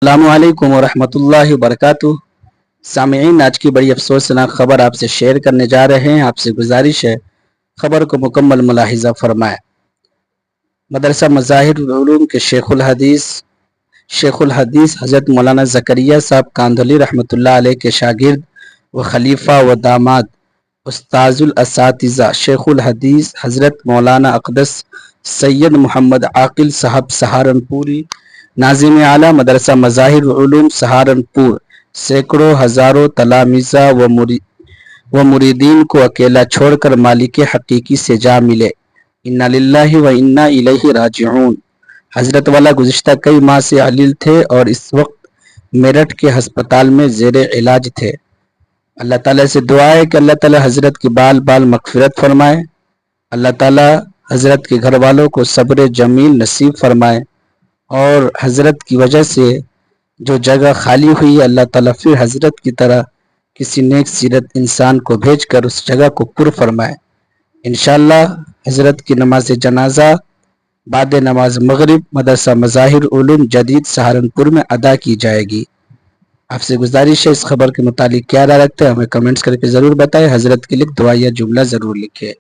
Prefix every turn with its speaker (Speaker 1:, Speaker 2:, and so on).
Speaker 1: السلام علیکم ورحمۃ اللہ وبرکاتہ۔ سامعین، آج کی بڑی افسوسناک خبر آپ سے شیئر کرنے جا رہے ہیں۔ آپ سے گزارش ہے خبر کو مکمل ملاحظہ فرمائیں۔ مدرسہ مظاہر العلوم کے شیخ الحدیث حضرت مولانا زکریا صاحب کاندھلی رحمۃ اللہ علیہ کے شاگرد و خلیفہ و داماد استاذ الاساتذہ شیخ الحدیث حضرت مولانا اقدس سید محمد عاقل صاحب سہارنپوری ناظم اعلیٰ مدرسہ مظاہر العلوم سہارنپور سینکڑوں ہزاروں تلامذہ و مریدین کو اکیلا چھوڑ کر مالک حقیقی سے جا ملے۔ انا للہ و انا الیہ راجعون۔ حضرت والا گزشتہ کئی ماہ سے علیل تھے اور اس وقت میرٹھ کے ہسپتال میں زیر علاج تھے۔ اللہ تعالیٰ سے دعا ہے کہ اللہ تعالیٰ حضرت کی بال مغفرت فرمائے۔ اللہ تعالیٰ حضرت کے گھر والوں کو صبر جمیل نصیب فرمائے، اور حضرت کی وجہ سے جو جگہ خالی ہوئی اللہ تعالیٰ پھر حضرت کی طرح کسی نیک سیرت انسان کو بھیج کر اس جگہ کو پر فرمائے۔ انشاءاللہ حضرت کی نماز جنازہ بعد نماز مغرب مدرسہ مظاہر علوم جدید سہارنپور میں ادا کی جائے گی۔ آپ سے گزارش ہے اس خبر کے متعلق کیا رائے رکھتے ہیں ہمیں کمنٹس کر کے ضرور بتائیں۔ حضرت کے لیے دعا یا جملہ ضرور لکھیں۔